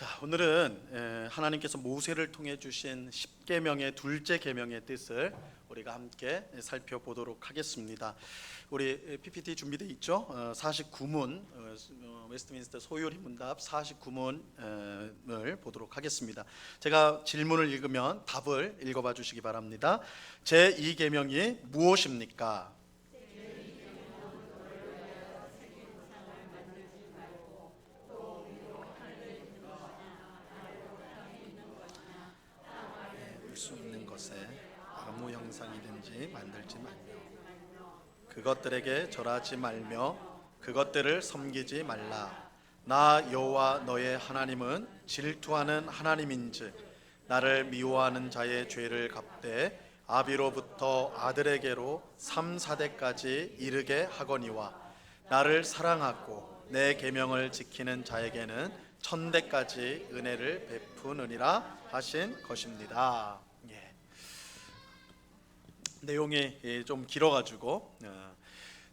자, 오늘은 하나님께서 모세를 통해 주신 십계명의 둘째 계명의 뜻을 우리가 함께 살펴보도록 하겠습니다. 우리 PPT 준비되어 있죠? 49문 웨스트민스터 소요리 문답 49문을 보도록 하겠습니다. 제가 질문을 읽으면 답을 읽어봐 주시기 바랍니다. 제2계명이 무엇입니까? 수 있는 것에 아무 형상이든지 만들지 말며 그것들에게 절하지 말며 그것들을 섬기지 말라. 나 여호와 너의 하나님은 질투하는 하나님인즉 나를 미워하는 자의 죄를 갚되 아비로부터 아들에게로 3, 4대까지 이르게 하거니와 나를 사랑하고 내 계명을 지키는 자에게는 1000대까지 은혜를 베푸느니라 하신 것입니다. 내용이 좀 길어가지고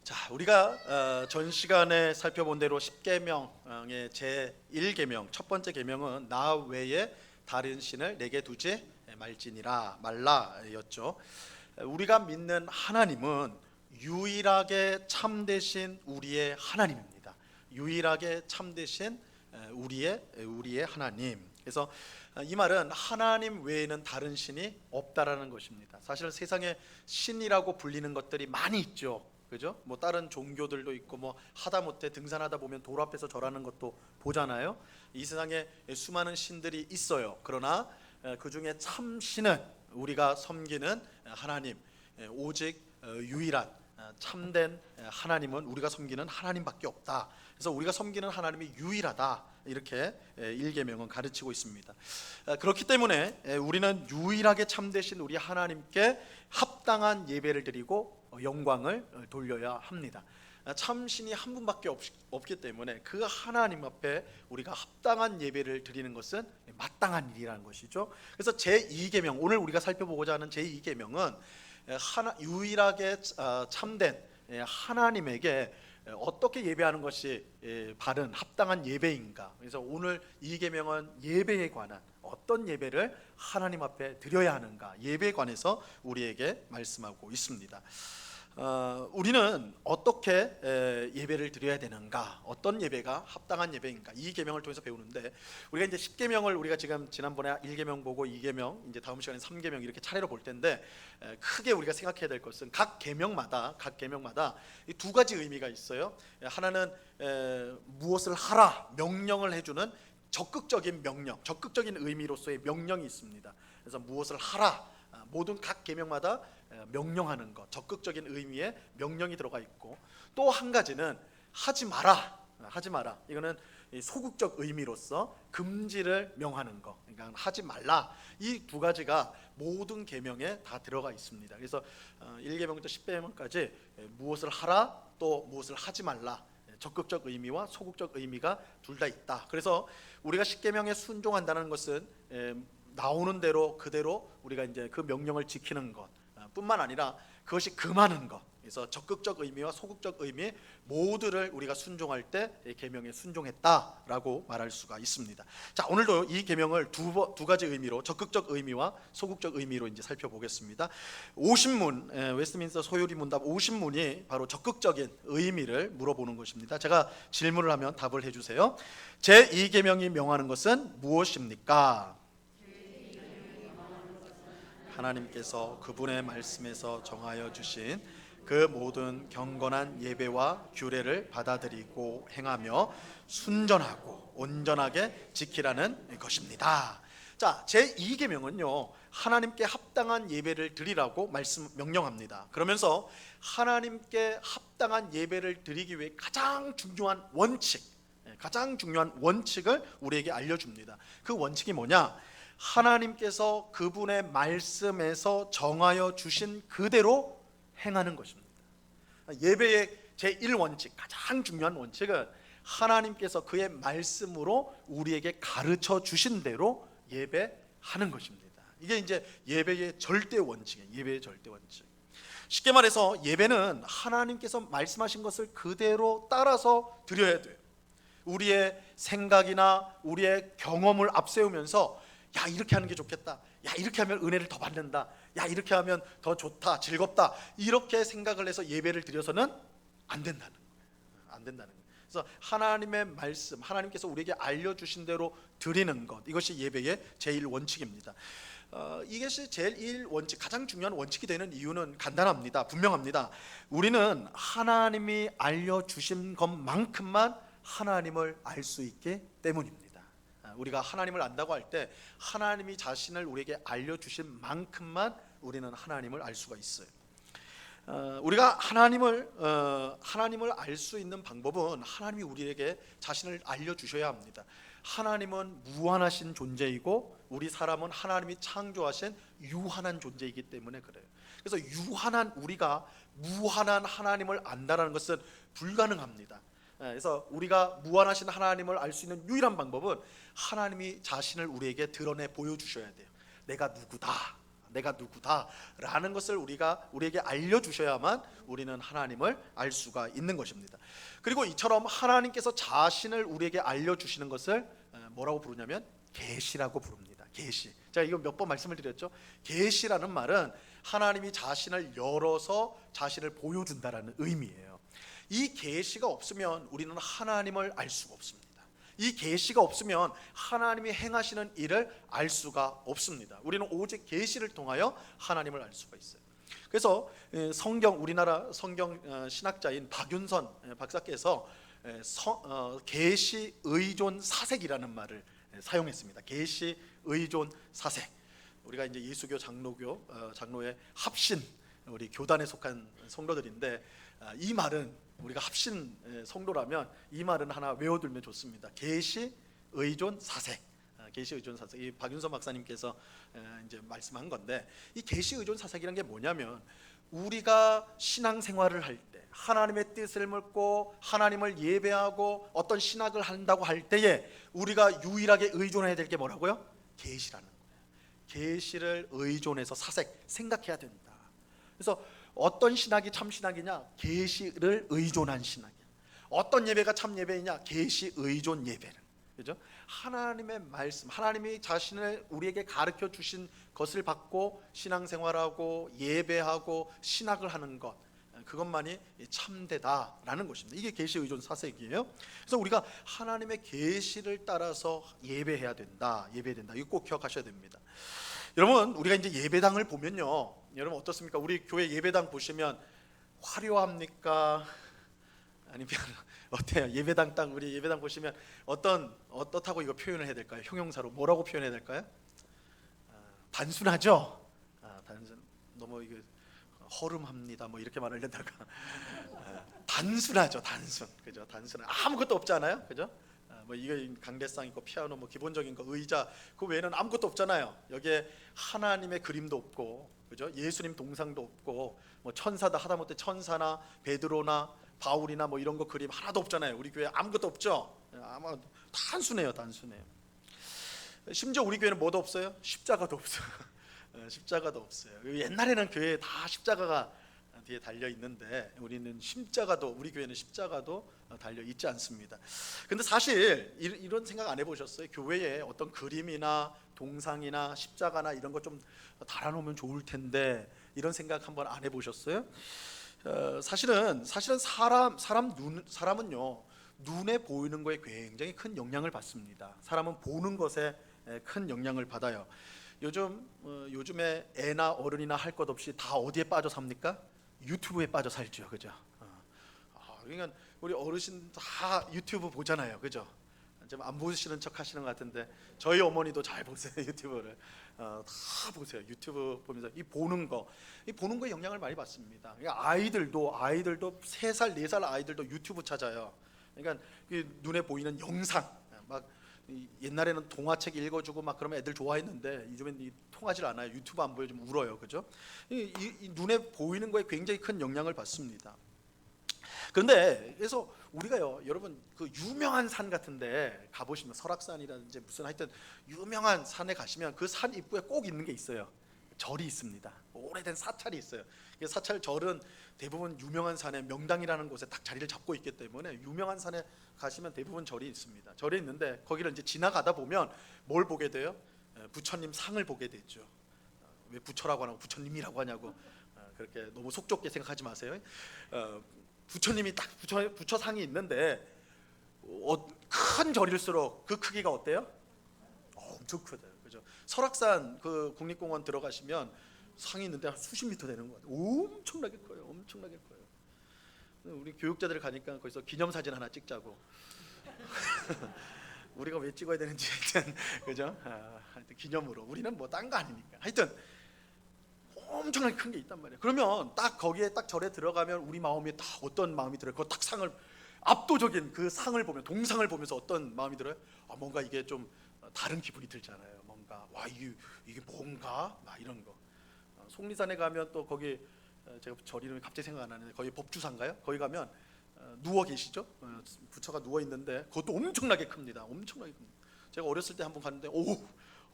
자, 우리가 전 시간에 살펴본 대로 10계명의 제1계명 첫 번째 계명은 나 외에 다른 신을 내게 두지 말라였죠. 우리가 믿는 하나님은 유일하게 참되신 우리의 하나님입니다. 유일하게 참되신 우리의 하나님. 그래서 이 말은 하나님 외에는 다른 신이 없다라는 것입니다. 사실 세상에 신이라고 불리는 것들이 많이 있죠. 그죠? 뭐 다른 종교들도 있고 뭐 하다못해 등산하다 보면 돌 앞에서 절하는 것도 보잖아요. 이 세상에 수많은 신들이 있어요. 그러나 그 중에 참 신은 우리가 섬기는 하나님, 오직 유일한 참된 하나님은 우리가 섬기는 하나님밖에 없다. 그래서 우리가 섬기는 하나님이 유일하다. 이렇게 1계명은 가르치고 있습니다. 그렇기 때문에 우리는 유일하게 참되신 우리 하나님께 합당한 예배를 드리고 영광을 돌려야 합니다. 참신이 한 분밖에 없기 때문에 그 하나님 앞에 우리가 합당한 예배를 드리는 것은 마땅한 일이라는 것이죠. 그래서 제2계명, 오늘 우리가 살펴보고자 하는 제2계명은 유일하게 참된 하나님에게 어떻게 예배하는 것이 바른 합당한 예배인가. 그래서 오늘 이 계명은 예배에 관한 어떤 예배를 하나님 앞에 드려야 하는가, 예배에 관해서 우리에게 말씀하고 있습니다. 우리는 어떻게 예배를 드려야 되는가, 어떤 예배가 합당한 예배인가, 이 계명을 통해서 배우는데, 우리가 이제 10계명을 우리가 지금 지난번에 1계명 보고 2계명, 이제 다음 시간에 3계명 이렇게 차례로 볼 텐데, 크게 우리가 생각해야 될 것은 각 계명마다 이 두 가지 의미가 있어요. 하나는 무엇을 하라 명령을 해주는 적극적인 명령, 적극적인 의미로서의 명령이 있습니다. 그래서 무엇을 하라, 모든 각 계명마다 명령하는 것, 적극적인 의미의 명령이 들어가 있고, 또 한 가지는 하지 마라. 이거는 소극적 의미로서 금지를 명하는 것, 그러니까 하지 말라. 이 두 가지가 모든 계명에 다 들어가 있습니다. 그래서 1계명부터 10계명까지 무엇을 하라, 또 무엇을 하지 말라, 적극적 의미와 소극적 의미가 둘 다 있다. 그래서 우리가 10계명에 순종한다는 것은 나오는 대로 그대로 우리가 이제 그 명령을 지키는 것 뿐만 아니라 그것이 금하는 것. 그래서 적극적 의미와 소극적 의미 모두를 우리가 순종할 때 계명에 순종했다라고 말할 수가 있습니다. 자, 오늘도 이 계명을 두 가지 의미로, 적극적 의미와 소극적 의미로 이제 살펴보겠습니다. 50문 웨스트민스터 소요리 문답 50문이 바로 적극적인 의미를 물어보는 것입니다. 제가 질문을 하면 답을 해주세요. 제2계명이 명하는 것은 무엇입니까? 하나님께서 그분의 말씀에서 정하여 주신 그 모든 경건한 예배와 규례를 받아들이고 행하며 순전하고 온전하게 지키라는 것입니다. 자, 제2계명은요, 하나님께 합당한 예배를 드리라고 명령합니다. 그러면서 하나님께 합당한 예배를 드리기 위해 가장 중요한 원칙을 우리에게 알려줍니다. 그 원칙이 뭐냐? 하나님께서 그분의 말씀에서 정하여 주신 그대로 행하는 것입니다. 예배의 제1원칙, 가장 중요한 원칙은 하나님께서 그의 말씀으로 우리에게 가르쳐 주신 대로 예배하는 것입니다. 이게 이제 예배의 절대 원칙이에요. 쉽게 말해서 예배는 하나님께서 말씀하신 것을 그대로 따라서 드려야 돼요. 우리의 생각이나 우리의 경험을 앞세우면서 야 이렇게 하는 게 좋겠다, 야 이렇게 하면 은혜를 더 받는다, 야 이렇게 하면 더 좋다, 즐겁다, 이렇게 생각을 해서 예배를 드려서는 안 된다는 거예요. 안 된다는 거예요. 그래서 하나님의 말씀, 하나님께서 우리에게 알려주신 대로 드리는 것, 이것이 예배의 제일 원칙입니다. 이것이 제일 원칙, 가장 중요한 원칙이 되는 이유는 간단합니다. 분명합니다. 우리는 하나님이 알려주신 것만큼만 하나님을 알 수 있기 때문입니다. 우리가 하나님을 안다고 할 때 하나님이 자신을 우리에게 알려주신 만큼만 우리는 하나님을 알 수가 있어요. 우리가 하나님을 알 수 있는 방법은 하나님이 우리에게 자신을 알려주셔야 합니다. 하나님은 무한하신 존재이고 우리 사람은 하나님이 창조하신 유한한 존재이기 때문에 그래요. 그래서 유한한 우리가 무한한 하나님을 안다라는 것은 불가능합니다. 그래서 우리가 무한하신 하나님을 알 수 있는 유일한 방법은 하나님이 자신을 우리에게 드러내 보여주셔야 돼요. 내가 누구다 라는 것을 우리에게 알려주셔야만 우리는 하나님을 알 수가 있는 것입니다. 그리고 이처럼 하나님께서 자신을 우리에게 알려주시는 것을 뭐라고 부르냐면 계시라고 부릅니다. 계시. 제가 이거 몇 번 말씀을 드렸죠. 계시라는 말은 하나님이 자신을 열어서 자신을 보여준다라는 의미예요. 이 계시가 없으면 우리는 하나님을 알 수가 없습니다. 이 계시가 없으면 하나님이 행하시는 일을 알 수가 없습니다. 우리는 오직 계시를 통하여 하나님을 알 수가 있어요. 그래서 우리나라 성경 신학자인 박윤선 박사께서 계시 의존 사색이라는 말을 사용했습니다. 계시 의존 사색. 우리가 이제 예수교 장로의 합신 우리 교단에 속한 성도들인데 이 말은 우리가 합신 성도라면 이 말은 하나 외워두면 좋습니다. 계시 의존 사색. 계시 의존 사색. 이 박윤선 박사님께서 이제 말씀한 건데, 이 계시 의존 사색이란 게 뭐냐면 우리가 신앙생활을 할 때 하나님의 뜻을 묻고 하나님을 예배하고 어떤 신학을 한다고 할 때에 우리가 유일하게 의존해야 될 게 뭐라고요? 계시라는 거예요. 계시를 의존해서 생각해야 된다. 그래서 어떤 신학이 참 신학이냐? 계시를 의존한 신학이야. 어떤 예배가 참 예배이냐? 계시 의존 예배는. 그죠? 하나님의 말씀, 하나님이 자신을 우리에게 가르쳐 주신 것을 받고 신앙생활하고 예배하고 신학을 하는 것, 그것만이 참되다라는 것입니다. 이게 계시 의존 사색이에요. 그래서 우리가 하나님의 계시를 따라서 예배해야 된다. 이거 꼭 기억하셔야 됩니다. 여러분, 우리가 이제 예배당을 보면요, 여러분 어떻습니까? 우리 교회 예배당 보시면 화려합니까? 아니면 어때요? 우리 예배당 보시면 어떻다고 이거 표현을 해야 될까요? 형용사로 뭐라고 표현해야 될까요? 단순하죠. 너무 이거 허름합니다. 뭐 이렇게 말하려다가 단순하죠. 그죠? 단순. 아무것도 없지 않아요? 그죠? 뭐 이게 강대상 있고 피아노 뭐 기본적인 거 의자 그 외에는 아무것도 없잖아요. 여기에 하나님의 그림도 없고, 그죠? 예수님 동상도 없고, 뭐 천사다 하다못해 천사나 베드로나 바울이나 뭐 이런 거 그림 하나도 없잖아요. 우리 교회 아무것도 없죠. 아마 단순해요. 심지어 우리 교회는 뭐도 없어요? 십자가도 없어요. 십자가도 없어요. 옛날에는 교회에 다 십자가가 뒤에 달려 있는데 우리 교회는 십자가도 달려 있지 않습니다. 근데 사실 이런 생각 안 해보셨어요? 교회에 어떤 그림이나 동상이나 십자가나 이런 거 좀 달아놓으면 좋을 텐데, 이런 생각 한번 안 해보셨어요? 사실은 사람은요, 눈에 보이는 거에 굉장히 큰 영향을 받습니다. 사람은 보는 것에 큰 영향을 받아요. 요즘에 애나 어른이나 할 것 없이 다 어디에 빠져 삽니까? 유튜브에 빠져 살죠, 그죠? 그러니까 우리 어르신 다 유튜브 보잖아요, 그죠? 좀 안 보시는 척 하시는 것 같은데 저희 어머니도 잘 보세요. 유튜브를 다 보세요. 유튜브 보면서 이 보는 거에 영향을 많이 받습니다. 그러니까 아이들도 3살 4살 아이들도 유튜브 찾아요. 그러니까 눈에 보이는 영상, 막 옛날에는 동화책 읽어주고 막 그러면 애들 좋아했는데 요즘엔 통하질 않아요. 유튜브 안 보여주면 울어요, 그죠? 이 눈에 보이는 거에 굉장히 큰 영향을 받습니다. 그런데 그래서 우리가요, 여러분 그 유명한 산 같은데 가보시면 설악산이라든지 무슨 하여튼 유명한 산에 가시면 그 산 입구에 꼭 있는 게 있어요. 절이 있습니다. 오래된 사찰이 있어요. 사찰 절은 대부분 유명한 산에 명당이라는 곳에 딱 자리를 잡고 있기 때문에 유명한 산에 가시면 대부분 절이 있습니다. 절이 있는데 거기를 이제 지나가다 보면 뭘 보게 돼요? 부처님 상을 보게 되죠. 왜 부처라고 하냐고 부처님이라고 하냐고 그렇게 너무 속좁게 생각하지 마세요. 부처님이 딱 부처 상이 있는데 큰 절일수록 그 크기가 어때요? 엄청 크다. 그죠? 설악산 그 국립공원 들어가시면 상이 있는데 수십 미터 되는 것 같아요. 엄청나게 커요. 엄청나게 커요. 우리 교육자들 가니까 거기서 기념사진 하나 찍자고. 우리가 왜 찍어야 되는지 하여튼 그죠? 하여튼 기념으로. 우리는 뭐 딴 거 아니니까. 하여튼 엄청나게 큰 게 있단 말이에요. 그러면 딱 거기에 딱 절에 들어가면 우리 마음이 딱 어떤 마음이 들어요? 그 딱 상을 압도적인 그 상을 보면 동상을 보면서 어떤 마음이 들어요? 뭔가 이게 좀 다른 기분이 들잖아요. 뭔가 와 이게 뭔가 막 이런 거. 속리산에 가면 또 거기 제가 절 이름이 갑자기 생각 안 나는데 거기 법주사인가요? 거기 가면 누워 계시죠? 부처가 누워 있는데 그것도 엄청나게 큽니다. 엄청나게 큽니다. 제가 어렸을 때 한번 갔는데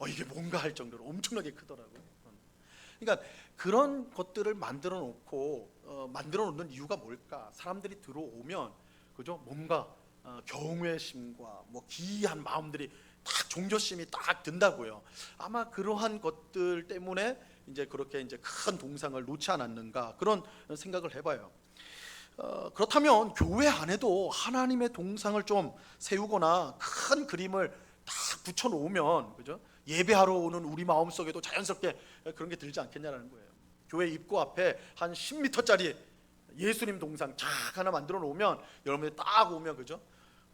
이게 뭔가 할 정도로 엄청나게 크더라고요. 그러니까 그런 것들을 만들어 놓고 만들어 놓는 이유가 뭘까? 사람들이 들어오면 그죠? 뭔가 경외심과 뭐 기이한 마음들이 딱 종교심이 딱 든다고요. 아마 그러한 것들 때문에 이제 그렇게 이제 큰 동상을 놓지 않았는가 그런 생각을 해봐요. 그렇다면 교회 안에도 하나님의 동상을 좀 세우거나 큰 그림을 딱 붙여 놓으면 그죠? 예배하러 오는 우리 마음 속에도 자연스럽게 그런 게 들지 않겠냐라는 거예요. 교회 입구 앞에 한 10m짜리 예수님 동상 쫙 하나 만들어 놓으면 여러분들이 딱 오면 그죠?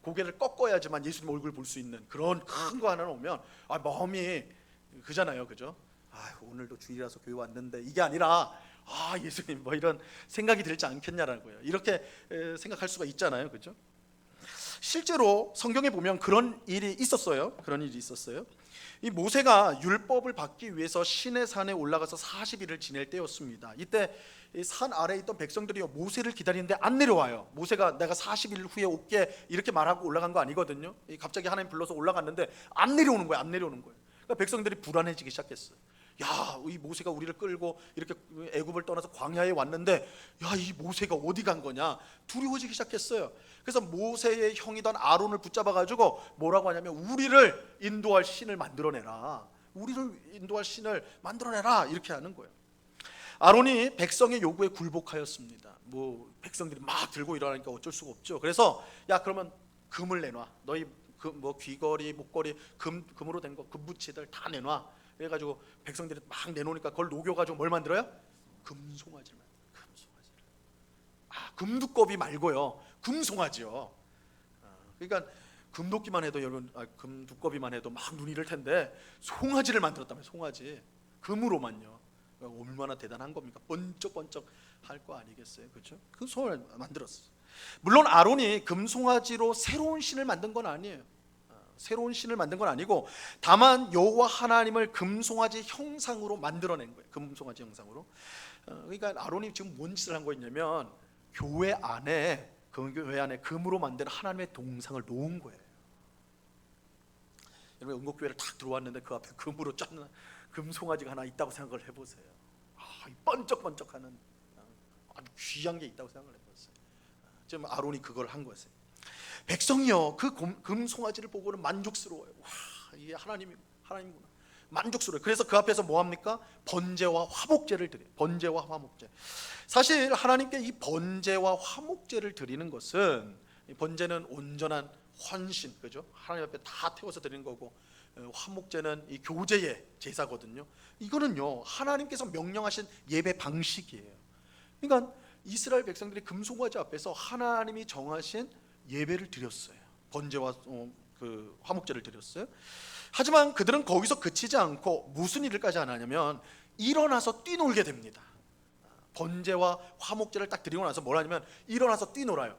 고개를 꺾어야지만 예수님 얼굴 볼 수 있는 그런 큰 거 하나 오면 마음이 그잖아요, 그죠? 오늘도 주일이라서 교회 왔는데 이게 아니라 예수님 뭐 이런 생각이 들지 않겠냐라는 거예요. 이렇게 생각할 수가 있잖아요, 그죠? 실제로 성경에 보면 그런 일이 있었어요. 그런 일이 있었어요. 이 모세가 율법을 받기 위해서 시내 산에 올라가서 40일을 지낼 때였습니다. 이때 산 아래에 있던 백성들이 모세를 기다리는데 안 내려와요. 모세가 내가 40일 후에 올게 이렇게 말하고 올라간 거 아니거든요. 갑자기 하나님 불러서 올라갔는데 안 내려오는 거예요. 안 내려오는 거예요. 그러니까 백성들이 불안해지기 시작했어요. 이 모세가 우리를 끌고 이렇게 애굽을 떠나서 광야에 왔는데 이 모세가 어디 간 거냐 두려워지기 시작했어요. 그래서 모세의 형이던 아론을 붙잡아 가지고 뭐라고 하냐면 우리를 인도할 신을 만들어내라. 우리를 인도할 신을 만들어내라 이렇게 하는 거예요. 아론이 백성의 요구에 굴복하였습니다. 백성들이 막 들고 일어나니까 어쩔 수가 없죠. 그래서 그러면 금을 내놔. 너희 귀걸이, 목걸이, 금으로 된 거, 금부치들 다 내놔. 그래가지고 백성들이 막 내놓으니까 그걸 녹여가지고 뭘 만들어요? 금송아지를 만들어요. 금송아지를. 금두꺼비 말고요. 금송아지요. 그러니까 금도끼만 해도 여러분 금두꺼비만 해도 막 눈이 이럴 텐데 송아지를 만들었다면 송아지 금으로만요. 얼마나 대단한 겁니까? 번쩍번쩍 할 거 아니겠어요, 그렇죠? 그 송을 만들었어요. 물론 아론이 금송아지로 새로운 신을 만든 건 아니에요. 새로운 신을 만든 건 아니고 다만 여호와 하나님을 금송아지 형상으로 만들어낸 거예요. 금송아지 형상으로. 그러니까 아론이 지금 뭔 짓을 한 거였냐면 교회 안에 금으로 만든 하나님의 동상을 놓은 거예요. 여러분 응곡교회를 딱 들어왔는데 그 앞에 금으로 짠 금송아지가 하나 있다고 생각을 해보세요. 번쩍번쩍하는 아주 귀한 게 있다고 생각을 해보세요. 지금 아론이 그걸 한 거예요. 백성이요 그 금송아지를 보고는 만족스러워요. 이게 하나님이구나 만족스러워요. 그래서 그 앞에서 뭐 합니까? 번제와 화목제를 드려요. 번제와 화목제. 사실 하나님께 이 번제와 화목제를 드리는 것은 번제는 온전한 헌신, 그죠? 하나님 앞에 다 태워서 드리는 거고 화목제는 이 교제의 제사거든요. 이거는요 하나님께서 명령하신 예배 방식이에요. 그러니까 이스라엘 백성들이 금송아지 앞에서 하나님이 정하신 예배를 드렸어요. 번제와 그 화목제를 드렸어요. 하지만 그들은 거기서 그치지 않고 무슨 일을까지 하냐면 일어나서 뛰놀게 됩니다. 번제와 화목제를 딱 드리고 나서 뭘 하냐면 일어나서 뛰놀아요.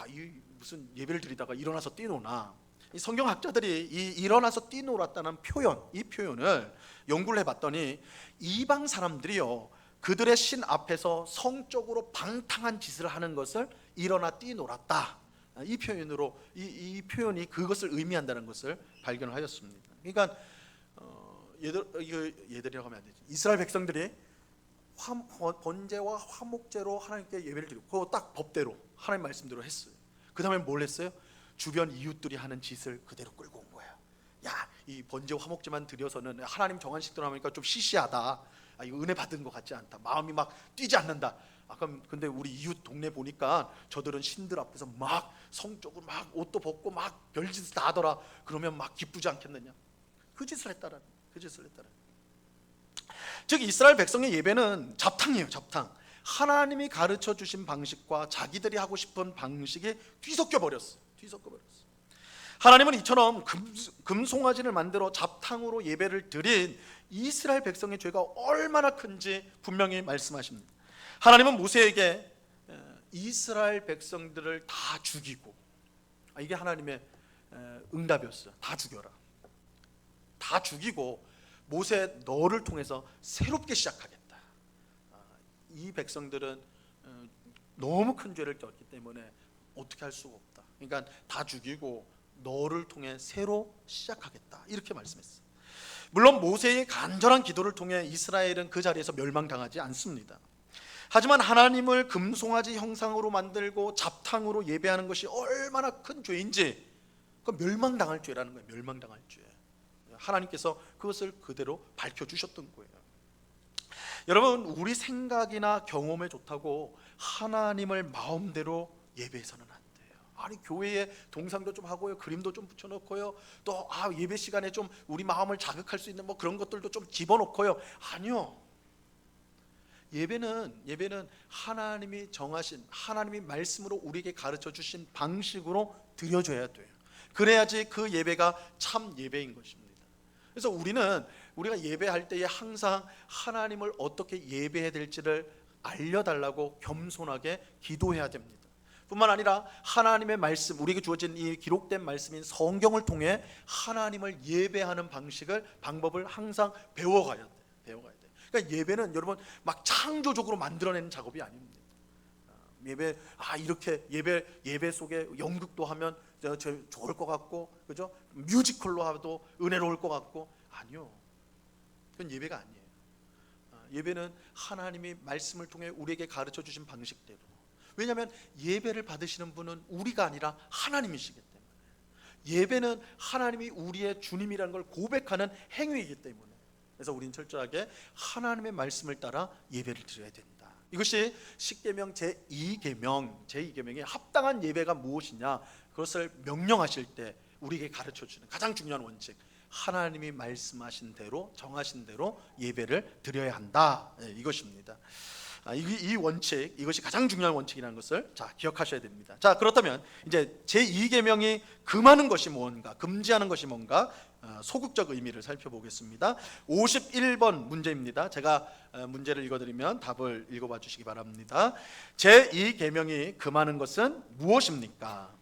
이 무슨 예배를 드리다가 일어나서 뛰노나. 이 성경학자들이 이 일어나서 뛰놀았다는 표현, 이 표현을 연구를 해봤더니 이방 사람들이요 그들의 신 앞에서 성적으로 방탕한 짓을 하는 것을 일어나 뛰놀았다. 이 표현으로 이 표현이 그것을 의미한다는 것을 발견하였습니다. 그러니까 얘들이라고 하면 안 되지. 이스라엘 백성들이 번제와 화목제로 하나님께 예배를 드리고 그거 딱 법대로 하나님 말씀대로 했어요. 그 다음에 뭘 했어요? 주변 이웃들이 하는 짓을 그대로 끌고 온 거예요. 야, 이 번제 화목제만 드려서는 하나님 정한 식대로 하니까 좀 시시하다. 이거 은혜 받은 것 같지 않다. 마음이 막 뛰지 않는다. 그럼 근데 우리 이웃 동네 보니까 저들은 신들 앞에서 막 성적으로 막 옷도 벗고 막 별짓을 다 하더라. 그러면 막 기쁘지 않겠느냐? 그 짓을 했다라는. 즉 이스라엘 백성의 예배는 잡탕이에요. 잡탕. 하나님이 가르쳐 주신 방식과 자기들이 하고 싶은 방식이 뒤섞여 버렸어요. 하나님은 이처럼 금송아지를 만들어 잡탕으로 예배를 드린 이스라엘 백성의 죄가 얼마나 큰지 분명히 말씀하십니다. 하나님은 모세에게 이스라엘 백성들을 다 죽이고, 이게 하나님의 응답이었어요. 다 죽여라. 다 죽이고 모세 너를 통해서 새롭게 시작하겠다. 이 백성들은 너무 큰 죄를 졌기 때문에 어떻게 할 수가 없다. 그러니까 다 죽이고 너를 통해 새로 시작하겠다. 이렇게 말씀했어요. 물론 모세의 간절한 기도를 통해 이스라엘은 그 자리에서 멸망당하지 않습니다. 하지만 하나님을 금송아지 형상으로 만들고 잡탕으로 예배하는 것이 얼마나 큰 죄인지, 그건 멸망당할 죄라는 거예요. 멸망당할 죄. 하나님께서 그것을 그대로 밝혀주셨던 거예요. 여러분, 우리 생각이나 경험에 좋다고 하나님을 마음대로 예배해서는 안 돼요. 아니, 교회에 동상도 좀 하고요, 그림도 좀 붙여놓고요, 또 예배 시간에 좀 우리 마음을 자극할 수 있는 뭐 그런 것들도 좀 집어넣고요. 아니요. 예배는 하나님이 정하신, 하나님이 말씀으로 우리에게 가르쳐 주신 방식으로 드려져야 돼요. 그래야지 그 예배가 참 예배인 것입니다. 그래서 우리가 예배할 때에 항상 하나님을 어떻게 예배해야 될지를 알려달라고 겸손하게 기도해야 됩니다. 뿐만 아니라 하나님의 말씀, 우리에게 주어진 이 기록된 말씀인 성경을 통해 하나님을 예배하는 방법을 항상 배워가야 돼요. 그러니까 예배는 여러분 막 창조적으로 만들어내는 작업이 아닙니다. 이렇게 예배 속에 연극도 하면 좋을 것 같고, 그죠? 뮤지컬로 하도 은혜로울 것 같고, 아니요. 그건 예배가 아니에요. 예배는 하나님이 말씀을 통해 우리에게 가르쳐 주신 방식대로. 왜냐하면 예배를 받으시는 분은 우리가 아니라 하나님이시기 때문에. 예배는 하나님이 우리의 주님이라는 걸 고백하는 행위이기 때문에. 그래서 우리는 철저하게 하나님의 말씀을 따라 예배를 드려야 된다. 이것이 십계명 제2계명의 합당한 예배가 무엇이냐, 그것을 명령하실 때 우리에게 가르쳐주는 가장 중요한 원칙, 하나님이 말씀하신 대로, 정하신 대로 예배를 드려야 한다, 이것입니다. 이 원칙, 이것이 가장 중요한 원칙이라는 것을 기억하셔야 됩니다. 그렇다면 이제 제2계명이 금하는 것이 뭔가, 금지하는 것이 뭔가, 소극적 의미를 살펴보겠습니다. 51번 문제입니다. 제가 문제를 읽어드리면 답을 읽어봐 주시기 바랍니다. 제2계명이 금하는 것은 무엇입니까?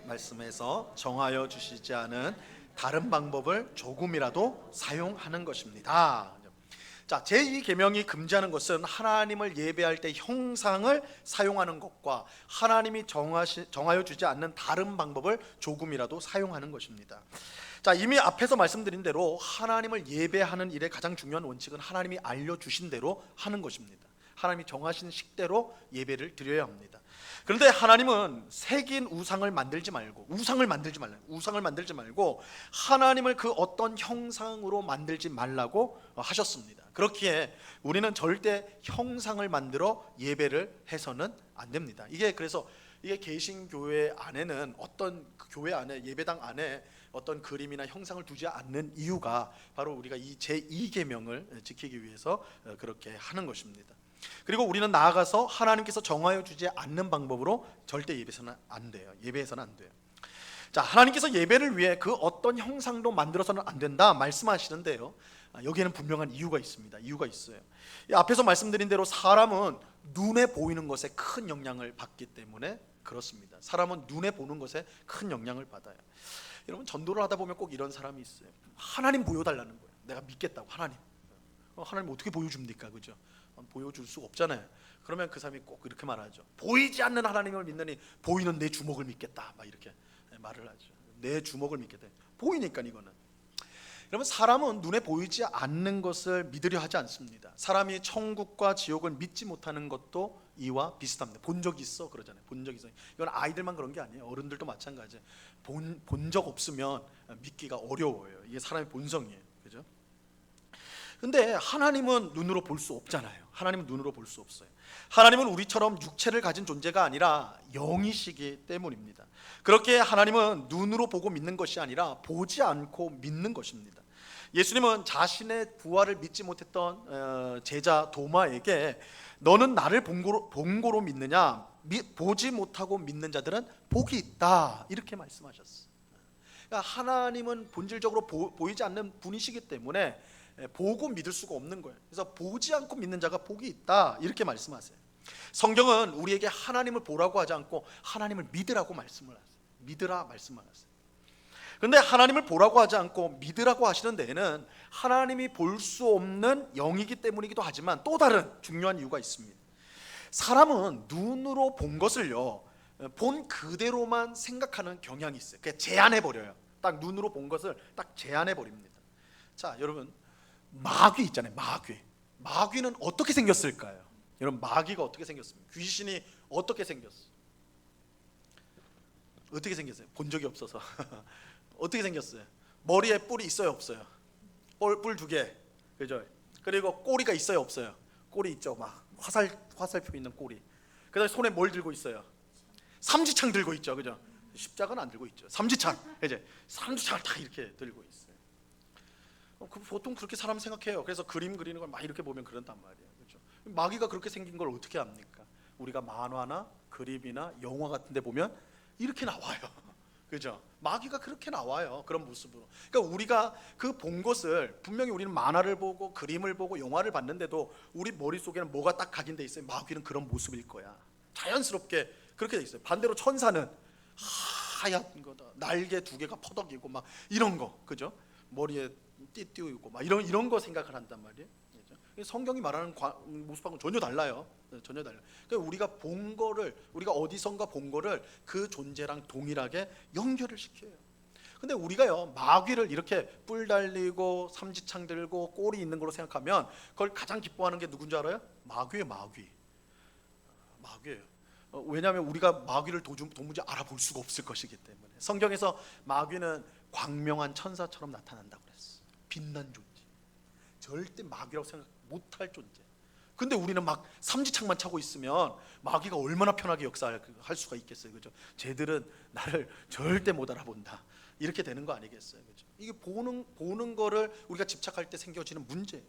말씀에서 정하여 주시지 않은 다른 방법을 조금이라도 사용하는 것입니다. 제2계명이 금지하는 것은 하나님을 예배할 때 형상을 사용하는 것과 하나님이 정하여 주지 않는 다른 방법을 조금이라도 사용하는 것입니다. 이미 앞에서 말씀드린 대로 하나님을 예배하는 일의 가장 중요한 원칙은 하나님이 알려주신 대로 하는 것입니다. 하나님이 정하신 식대로 예배를 드려야 합니다. 그런데 하나님은 새긴 우상을 만들지 말고 하나님을 그 어떤 형상으로 만들지 말라고 하셨습니다. 그렇기에 우리는 절대 형상을 만들어 예배를 해서는 안 됩니다. 그래서 개신교회 안에는 어떤 교회 안에, 예배당 안에 어떤 그림이나 형상을 두지 않는 이유가 바로 우리가 이 제2계명을 지키기 위해서 그렇게 하는 것입니다. 그리고 우리는 나아가서 하나님께서 정하여 주지 않는 방법으로 절대 예배해서는 안 돼요. 하나님께서 예배를 위해 그 어떤 형상도 만들어서는 안 된다 말씀하시는데요, 여기에는 분명한 이유가 있습니다. 앞에서 말씀드린 대로 사람은 눈에 보이는 것에 큰 영향을 받기 때문에 그렇습니다. 사람은 눈에 보는 것에 큰 영향을 받아요. 여러분, 전도를 하다 보면 꼭 이런 사람이 있어요. 하나님 보여달라는 거예요. 내가 믿겠다고. 하나님 어떻게 보여줍니까? 그죠? 보여줄 수 없잖아요. 그러면 그 사람이 꼭 이렇게 말하죠. 보이지 않는 하나님을 믿느니 보이는 내 주먹을 믿겠다. 막 이렇게 말을 하죠. 내 주먹을 믿겠다. 보이니까 이거는. 여러분, 사람은 눈에 보이지 않는 것을 믿으려 하지 않습니다. 사람이 천국과 지옥을 믿지 못하는 것도 이와 비슷합니다. 본 적 있어 그러잖아요. 본 적 있어. 이건 아이들만 그런 게 아니에요. 어른들도 마찬가지예요. 본 적 없으면 믿기가 어려워요. 이게 사람의 본성이에요. 그죠? 근데 하나님은 눈으로 볼 수 없잖아요. 하나님은 눈으로 볼 수 없어요. 하나님은 우리처럼 육체를 가진 존재가 아니라 영이시기 때문입니다. 그렇게 하나님은 눈으로 보고 믿는 것이 아니라 보지 않고 믿는 것입니다. 예수님은 자신의 부활을 믿지 못했던 제자 도마에게 너는 나를 본고로 믿느냐? 보지 못하고 믿는 자들은 복이 있다, 이렇게 말씀하셨어요. 그러니까 하나님은 본질적으로 보이지 않는 분이시기 때문에 보고 믿을 수가 없는 거예요. 그래서 보지 않고 믿는 자가 복이 있다, 이렇게 말씀하세요. 성경은 우리에게 하나님을 보라고 하지 않고 하나님을 믿으라고 말씀을 하세요. 믿으라 말씀을 하세요. 그런데 하나님을 보라고 하지 않고 믿으라고 하시는 데에는 하나님이 볼 수 없는 영이기 때문이기도 하지만 또 다른 중요한 이유가 있습니다. 사람은 눈으로 본 것을요, 본 그대로만 생각하는 경향이 있어요. 그냥 제한해 버려요. 딱 눈으로 본 것을 딱 제한해 버립니다. 자, 여러분, 마귀 있잖아요. 마귀는 어떻게 생겼을까요? 여러분, 마귀가 어떻게 생겼습니까? 귀신이 어떻게 생겼어요? 어떻게 생겼어요? 본 적이 없어서. 어떻게 생겼어요? 머리에 뿔이 있어요, 없어요? 뿔 2개, 그죠? 그리고 꼬리가 있어요, 없어요? 꼬리 있죠. 막 화살표 있는 꼬리. 그다음에 손에 뭘 들고 있어요? 삼지창 들고 있죠, 그죠? 십자가는 안 들고 있죠. 삼지창, 이제 삼지창을 딱 이렇게 들고 있어요. 보통 그렇게 사람 생각해요. 그래서 그림 그리는 걸 막 이렇게 보면 그런단 말이에요, 그렇죠? 마귀가 그렇게 생긴 걸 어떻게 압니까? 우리가 만화나 그림이나 영화 같은데 보면 이렇게 나와요. 그죠? 마귀가 그렇게 나와요. 그런 모습으로. 그러니까 우리가 그 본 것을, 분명히 우리는 만화를 보고 그림을 보고 영화를 봤는데도 우리 머릿속에는 뭐가 딱 각인돼 있어요. 마귀는 그런 모습일 거야. 자연스럽게 그렇게 돼 있어요. 반대로 천사는 하얀 거다, 날개 2개가 퍼덕이고 막 이런 거, 그죠? 머리에 띠 띄우고 막 이런 거 생각을 한단 말이에요. 성경이 말하는 모습하고는 전혀 달라요. 전혀 달라요. 그러니까 우리가 본 거를, 우리가 어디선가 본 거를 그 존재랑 동일하게 연결을 시켜요. 근데 우리가요, 마귀를 이렇게 뿔 달리고 삼지창 들고 꼬리 있는 걸로 생각하면 그걸 가장 기뻐하는 게 누군지 알아요? 마귀예요. 마귀예요. 왜냐하면 우리가 마귀를 도무지 알아볼 수가 없을 것이기 때문에. 성경에서 마귀는 광명한 천사처럼 나타난다고 그랬어요. 빛난 존재. 절대 마귀라고 생각 못할 존재. 근데 우리는 막 삼지창만 차고 있으면 마귀가 얼마나 편하게 역사할 수가 있겠어요, 그죠? 쟤들은 나를 절대 못 알아본다, 이렇게 되는 거 아니겠어요, 그죠? 이게 보는 거를 우리가 집착할 때 생겨지는 문제예요.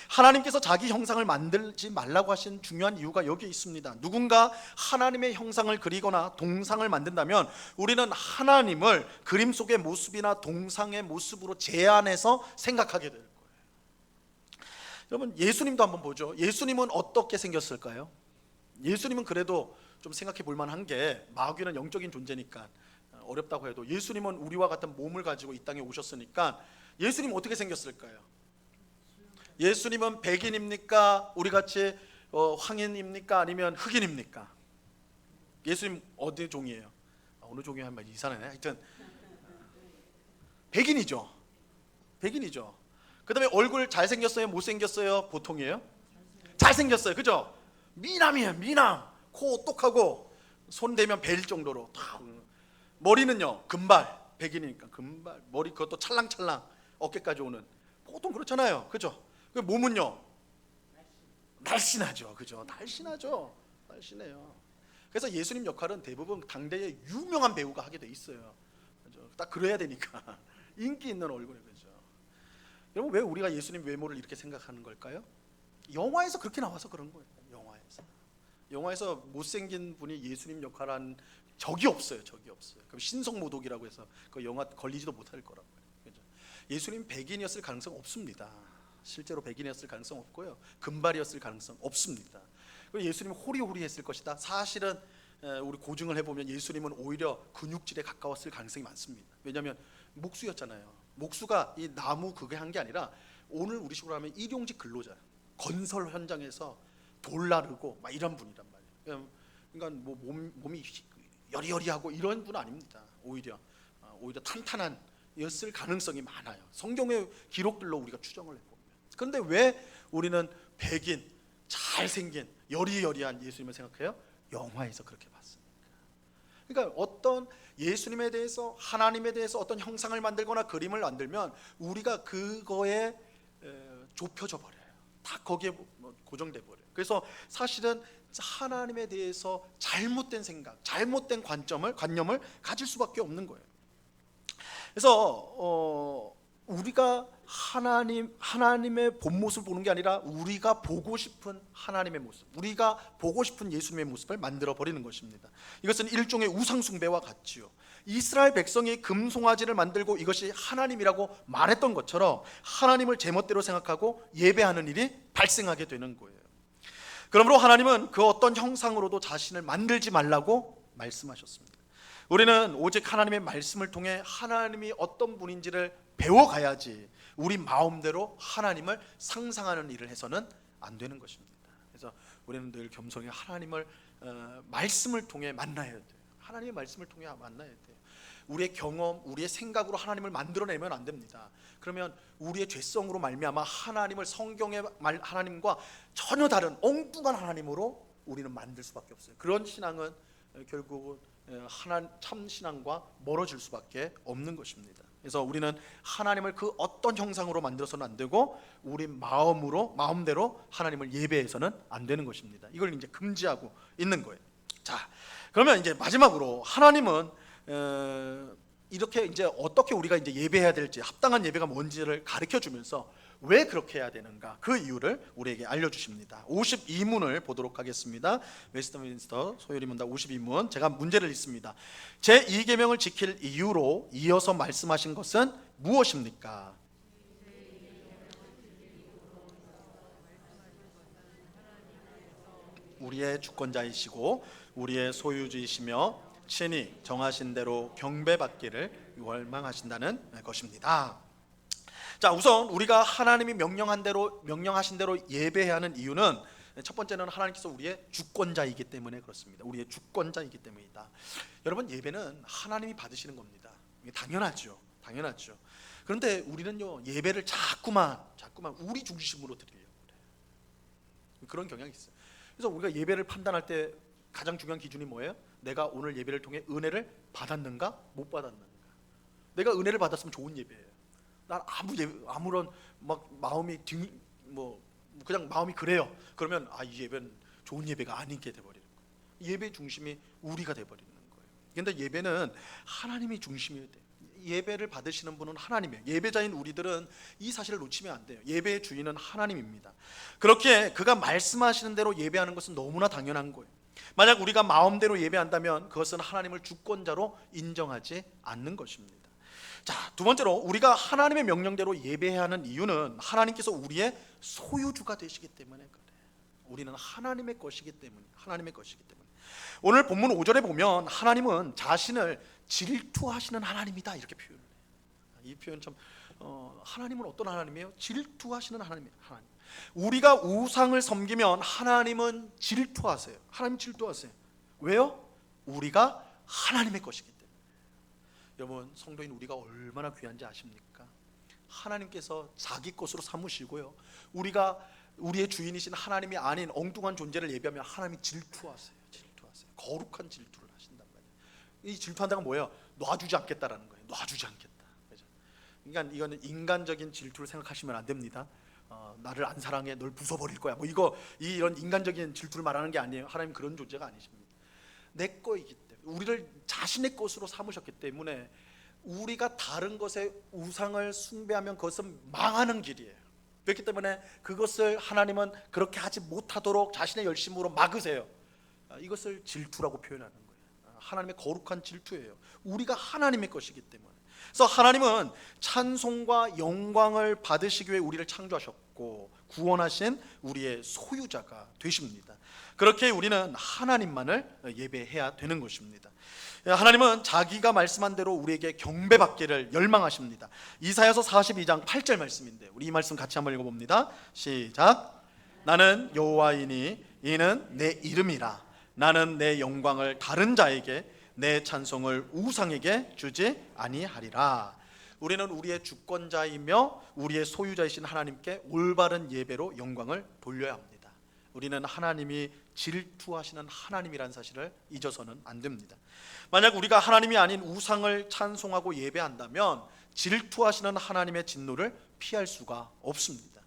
하나님께서 자기 형상을 만들지 말라고 하신 중요한 이유가 여기에 있습니다. 누군가 하나님의 형상을 그리거나 동상을 만든다면 우리는 하나님을 그림 속의 모습이나 동상의 모습으로 제한해서 생각하게 돼요. 여러분, 예수님도 한번 보죠. 예수님은 어떻게 생겼을까요? 예수님은 그래도 좀 생각해 볼 만한 게, 마귀는 영적인 존재니까 어렵다고 해도 예수님은 우리와 같은 몸을 가지고 이 땅에 오셨으니까 예수님은 어떻게 생겼을까요? 예수님은 백인입니까? 우리같이 황인입니까? 아니면 흑인입니까? 예수님 어디 종이에요? 어느 종이 하면 이상하네. 하여튼 백인이죠. 그 다음에 얼굴 잘생겼어요? 못생겼어요? 보통이에요? 잘생겼어요, 그죠? 미남이에요. 미남. 코 똑하고 손 대면 베일 정도로. 머리는요, 금발. 백인이니까 금발. 머리 그것도 찰랑찰랑 어깨까지 오는. 보통 그렇잖아요, 그죠? 그 몸은요, 날씬하죠, 그죠? 날씬해요. 그래서 예수님 역할은 대부분 당대의 유명한 배우가 하게 돼 있어요, 그죠? 딱 그래야 되니까. 인기 있는 얼굴에, 그죠? 여러분, 왜 우리가 예수님 외모를 이렇게 생각하는 걸까요? 영화에서 그렇게 나와서 그런 거예요. 영화에서 못생긴 분이 예수님 역할한 적이 없어요. 그럼 신성모독이라고 해서 그 영화 걸리지도 못할 거라고요. 그죠? 예수님 백인이었을 가능성 없습니다. 실제로 백인이었을 가능성 없고요. 금발이었을 가능성 없습니다. 그리고 예수님은 호리호리했을 것이다. 사실은 우리 고증을 해보면 예수님은 오히려 근육질에 가까웠을 가능성이 많습니다. 왜냐하면 목수였잖아요. 목수가 이 나무 그게 한 게 아니라 오늘 우리 식으로 하면 일용직 근로자, 건설 현장에서 돌 나르고 막 이런 분이란 말이에요. 그러니까 뭐 몸이 여리여리하고 이런 분 아닙니다. 오히려 탄탄한 였을 가능성이 많아요. 성경의 기록들로 우리가 추정을 해보면. 그런데 왜 우리는 백인, 잘생긴, 여리여리한 예수님을 생각해요? 영화에서 그렇게 봤습니다. 그러니까 어떤 예수님에 대해서, 하나님에 대해서 어떤 형상을 만들거나 그림을 만들면 우리가 그거에 좁혀져 버려요. 다 거기에 고정돼 버려요. 그래서 사실은 하나님에 대해서 잘못된 생각, 잘못된 관념을 가질 수밖에 없는 거예요. 그래서 우리가 하나님의 본 모습을 보는 게 아니라 우리가 보고 싶은 하나님의 모습, 우리가 보고 싶은 예수님의 모습을 만들어 버리는 것입니다. 이것은 일종의 우상 숭배와 같지요. 이스라엘 백성이 금송아지를 만들고 이것이 하나님이라고 말했던 것처럼 하나님을 제멋대로 생각하고 예배하는 일이 발생하게 되는 거예요. 그러므로 하나님은 그 어떤 형상으로도 자신을 만들지 말라고 말씀하셨습니다. 우리는 오직 하나님의 말씀을 통해 하나님이 어떤 분인지를 배워가야지 우리 마음대로 하나님을 상상하는 일을 해서는 안 되는 것입니다. 그래서 우리는 늘 겸손히 하나님을 말씀을 통해 만나야 돼요. 하나님의 말씀을 통해 만나야 돼요. 우리의 경험, 우리의 생각으로 하나님을 만들어내면 안 됩니다. 그러면 우리의 죄성으로 말미암아 하나님을, 성경의 하나님과 전혀 다른 엉뚱한 하나님으로 우리는 만들 수밖에 없어요. 그런 신앙은 결국은 참 신앙과 멀어질 수밖에 없는 것입니다. 그래서 우리는 하나님을 그 어떤 형상으로 만들어서는 안 되고 우리 마음대로 하나님을 예배해서는 안 되는 것입니다. 이걸 이제 금지하고 있는 거예요. 자, 그러면 이제 마지막으로 하나님은 이렇게 이제 어떻게 우리가 이제 예배해야 될지, 합당한 예배가 뭔지를 가르쳐 주면서 왜 그렇게 해야 되는가, 그 이유를 우리에게 알려주십니다. 52문을 보도록 하겠습니다. 웨스트민스터 소요리문답 52문, 제가 문제를 읽습니다. 제2계명을 지킬 이유로 이어서 말씀하신 것은 무엇입니까? 우리의 주권자이시고 우리의 소유주이시며 친히 정하신 대로 경배받기를 원망하신다는 것입니다. 자, 우선 우리가 하나님이 명령하신 대로 예배해야 하는 이유는, 첫 번째는 하나님께서 우리의 주권자이기 때문에 그렇습니다. 우리의 주권자이기 때문이다. 여러분, 예배는 하나님이 받으시는 겁니다. 이게 당연하죠. 그런데 우리는요, 예배를 자꾸만 우리 중심으로 드리려고 그래요. 그런 경향이 있어요. 그래서 우리가 예배를 판단할 때 가장 중요한 기준이 뭐예요? 내가 오늘 예배를 통해 은혜를 받았는가, 못 받았는가. 내가 은혜를 받았으면 좋은 예배예요. 난 아무런 마음이 그냥 마음이 그래요. 그러면 이 예배는 좋은 예배가 아니게 돼버리는 거예요. 예배 중심이 우리가 돼버리는 거예요. 그런데 예배는 하나님이 중심이어야 돼요. 예배를 받으시는 분은 하나님이에요. 예배자인 우리들은 이 사실을 놓치면 안 돼요. 예배의 주인은 하나님입니다. 그렇게 그가 말씀하시는 대로 예배하는 것은 너무나 당연한 거예요. 만약 우리가 마음대로 예배한다면 그것은 하나님을 주권자로 인정하지 않는 것입니다. 자, 두 번째로 우리가 하나님의 명령대로 예배해야 하는 이유는 하나님께서 우리의 소유주가 되시기 때문에 그래요. 우리는 하나님의 것이기 때문에. 오늘 본문 5절에 보면 하나님은 자신을 질투하시는 하나님이다, 이렇게 표현을 해요. 이 표현 참 하나님은 어떤 하나님이에요? 질투하시는 하나님이에요. 우리가 우상을 섬기면 하나님은 질투하세요. 왜요? 우리가 하나님의 것이기 때문에. 여러분, 성도인 우리가 얼마나 귀한지 아십니까? 하나님께서 자기 것으로 삼으시고요, 우리의 주인이신 하나님이 아닌 엉뚱한 존재를 예배하면 하나님이 질투하세요. 거룩한 질투를 하신단 말이에요. 이 질투한다는 건 뭐예요? 놔주지 않겠다라는 거예요. 그렇죠? 그러니까 이거는 인간적인 질투를 생각하시면 안 됩니다. 나를 안 사랑해, 널 부숴버릴 거야, 이런 인간적인 질투를 말하는 게 아니에요. 하나님 그런 존재가 아니십니다. 내 거이기 때문에, 우리를 자신의 것으로 삼으셨기 때문에 우리가 다른 것에 우상을 숭배하면 그것은 망하는 길이에요. 그렇기 때문에 그것을 하나님은 그렇게 하지 못하도록 자신의 열심으로 막으세요. 이것을 질투라고 표현하는 거예요. 하나님의 거룩한 질투예요. 우리가 하나님의 것이기 때문에. 그래서 하나님은 찬송과 영광을 받으시기 위해 우리를 창조하셨고 구원하신 우리의 소유자가 되십니다. 그렇게 우리는 하나님만을 예배해야 되는 것입니다. 하나님은 자기가 말씀한 대로 우리에게 경배받기를 열망하십니다. 이사야서 42장 8절 말씀인데 우리 이 말씀 같이 한번 읽어봅니다. 시작. 나는 여호와이니 이는 내 이름이라. 나는 내 영광을 다른 자에게, 내 찬송을 우상에게 주지 아니하리라. 우리는 우리의 주권자이며 우리의 소유자이신 하나님께 올바른 예배로 영광을 돌려야 합니다. 우리는 하나님이 질투하시는 하나님이라는 사실을 잊어서는 안 됩니다. 만약 우리가 하나님이 아닌 우상을 찬송하고 예배한다면 질투하시는 하나님의 진노를 피할 수가 없습니다.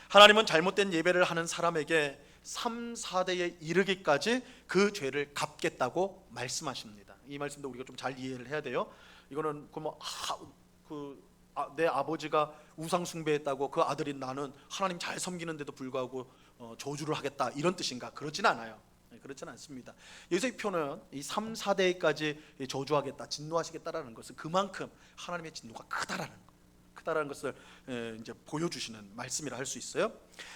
하나님은 잘못된 예배를 하는 사람에게 3, 4대에 이르기까지 그 죄를 갚겠다고 말씀하십니다. 이 말씀도 우리가 좀 잘 이해를 해야 돼요. 이거는 내 아버지가 우상 숭배했다고 그 아들인 나는 하나님 잘 섬기는데도 불구하고 저주를 하겠다, 이런 뜻인가? 그렇지는 않아요. 그렇지는 않습니다. 여기서 이 표는 이 3, 4대까지 저주하겠다, 진노하시겠다라는 것은 그만큼 하나님의 진노가 크다라는 것을 이제 보여주시는 말씀이라 할 수 있어요.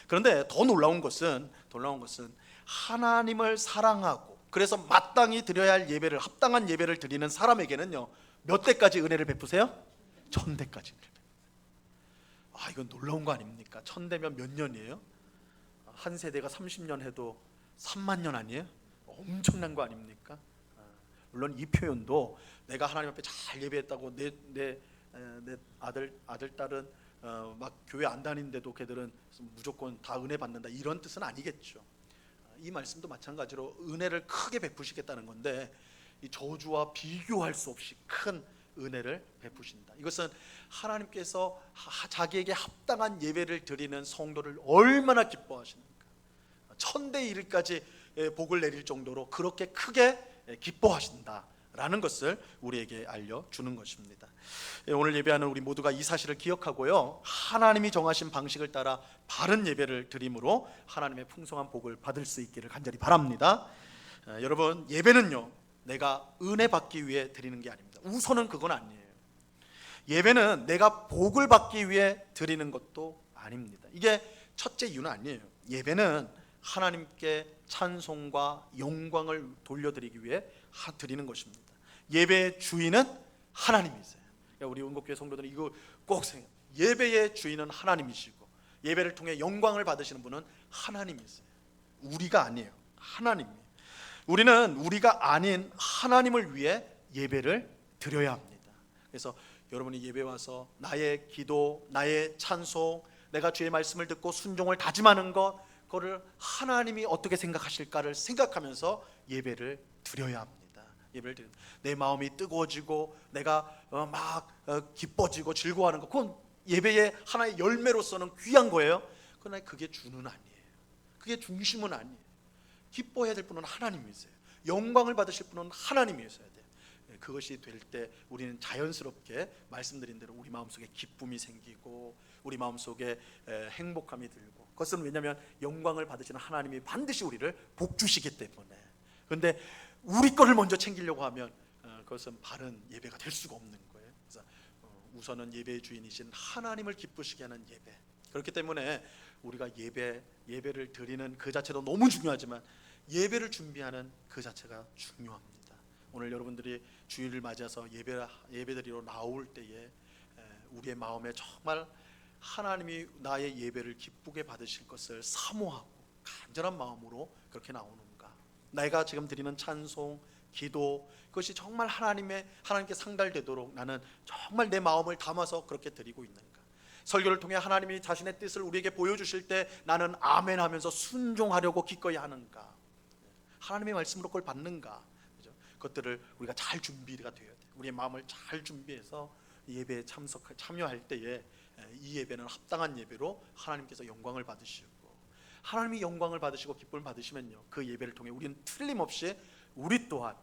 그런데 더 놀라운 것은 하나님을 사랑하고 그래서 마땅히 드려야 할 예배를, 합당한 예배를 드리는 사람에게는요, 몇 대까지 은혜를 베푸세요? 1000대까지. 이건 놀라운 거 아닙니까? 1000대면 몇 년이에요? 한 세대가 30년 해도 3만 년 아니에요? 엄청난 거 아닙니까? 물론 이 표현도 내가 하나님 앞에 잘 예배했다고 내 아들 딸은 막 교회 안 다니는데도 걔들은 무조건 다 은혜 받는다, 이런 뜻은 아니겠죠. 이 말씀도 마찬가지로 은혜를 크게 베푸시겠다는 건데, 이 저주와 비교할 수 없이 큰 은혜를 베푸신다. 이것은 하나님께서 자기에게 합당한 예배를 드리는 성도를 얼마나 기뻐하시는가. 1000대 1까지 복을 내릴 정도로 그렇게 크게 기뻐하신다라는 것을 우리에게 알려주는 것입니다. 오늘 예배하는 우리 모두가 이 사실을 기억하고요, 하나님이 정하신 방식을 따라 바른 예배를 드림으로 하나님의 풍성한 복을 받을 수 있기를 간절히 바랍니다. 여러분, 예배는요, 내가 은혜 받기 위해 드리는 게 아닙니다. 우선은 그건 아니에요. 예배는 내가 복을 받기 위해 드리는 것도 아닙니다. 이게 첫째 이유는 아니에요. 예배는 하나님께 찬송과 영광을 돌려드리기 위해 드리는 것입니다. 예배의 주인은 하나님이세요. 그러니까 우리 은곡교회 성도들은 이거 꼭 생각해요. 예배의 주인은 하나님이시고 예배를 통해 영광을 받으시는 분은 하나님이세요. 우리가 아니에요. 하나님이에요. 우리는 우리가 아닌 하나님을 위해 예배를 드려야 합니다. 그래서 여러분이 예배 와서 나의 기도, 나의 찬송, 내가 주의 말씀을 듣고 순종을 다짐하는 것, 그거를 하나님이 어떻게 생각하실까를 생각하면서 예배를 드려야 합니다. 예배를 드리는, 내 마음이 뜨거워지고 내가 막 기뻐지고 즐거워하는 것, 그건 예배의 하나의 열매로서는 귀한 거예요. 그러나 그게 주는 아니에요. 그게 중심은 아니에요. 기뻐해야 될 분은 하나님이세요. 영광을 받으실 분은 하나님이셔야 돼요. 그것이 될 때 우리는 자연스럽게 말씀드린 대로 우리 마음속에 기쁨이 생기고 우리 마음속에 행복함이 들고, 그것은 왜냐하면 영광을 받으시는 하나님이 반드시 우리를 복주시기 때문에. 그런데 우리 거를 먼저 챙기려고 하면 그것은 바른 예배가 될 수가 없는 거예요. 그래서 우선은 예배의 주인이신 하나님을 기쁘시게 하는 예배. 그렇기 때문에 우리가 예배를 드리는 그 자체도 너무 중요하지만 예배를 준비하는 그 자체가 중요합니다. 오늘 여러분들이 주일을 맞이해서 예배드리러 나올 때에 우리의 마음에 정말 하나님이 나의 예배를 기쁘게 받으실 것을 사모하고 간절한 마음으로 그렇게 나오는가. 내가 지금 드리는 찬송, 기도, 그것이 정말 하나님께 상달되도록 나는 정말 내 마음을 담아서 그렇게 드리고 있는가. 설교를 통해 하나님이 자신의 뜻을 우리에게 보여주실 때 나는 아멘 하면서 순종하려고 기꺼이 하는가. 하나님의 말씀으로 그걸 받는가. 그것들을 우리가 잘 준비가 되어야 돼요. 우리의 마음을 잘 준비해서 예배에 참여할 때에 이 예배는 합당한 예배로 하나님께서 영광을 받으시고, 하나님이 영광을 받으시고 기쁨을 받으시면요, 그 예배를 통해 우리는 틀림없이 우리 또한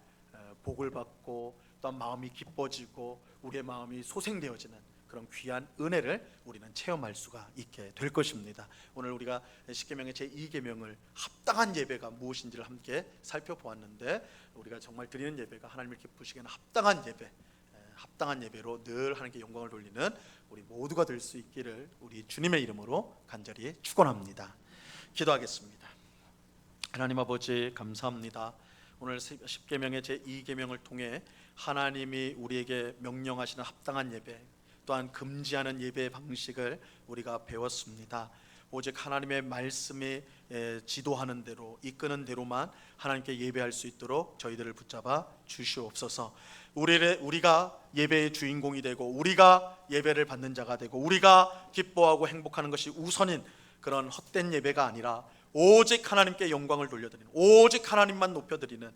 복을 받고 또한 마음이 기뻐지고 우리의 마음이 소생되어지는 그런 귀한 은혜를 우리는 체험할 수가 있게 될 것입니다. 오늘 우리가 십계명의 제2계명을 합당한 예배가 무엇인지를 함께 살펴보았는데, 우리가 정말 드리는 예배가 하나님을 기쁘시게 하는 합당한 예배로 늘 하나님께 영광을 돌리는 우리 모두가 될 수 있기를 우리 주님의 이름으로 간절히 축원합니다. 기도하겠습니다. 하나님 아버지, 감사합니다. 오늘 십계명의 제2계명을 통해 하나님이 우리에게 명령하시는 합당한 예배, 또한 금지하는 예배의 방식을 우리가 배웠습니다. 오직 하나님의 말씀이 지도하는 대로, 이끄는 대로만 하나님께 예배할 수 있도록 저희들을 붙잡아 주시옵소서. 우리가 예배의 주인공이 되고 우리가 예배를 받는 자가 되고 우리가 기뻐하고 행복하는 것이 우선인 그런 헛된 예배가 아니라 오직 하나님께 영광을 돌려드리는, 오직 하나님만 높여드리는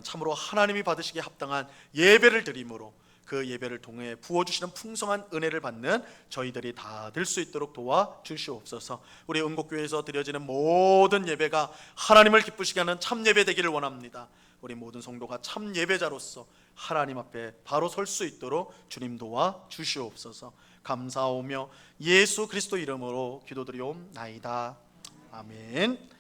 참으로 하나님이 받으시기에 합당한 예배를 드림으로 그 예배를 통해 부어주시는 풍성한 은혜를 받는 저희들이 다 될 수 있도록 도와주시옵소서. 우리 은곡교회에서 드려지는 모든 예배가 하나님을 기쁘시게 하는 참 예배 되기를 원합니다. 우리 모든 성도가 참 예배자로서 하나님 앞에 바로 설 수 있도록 주님 도와주시옵소서. 감사하오며 예수 그리스도 이름으로 기도드리옵나이다. 아멘.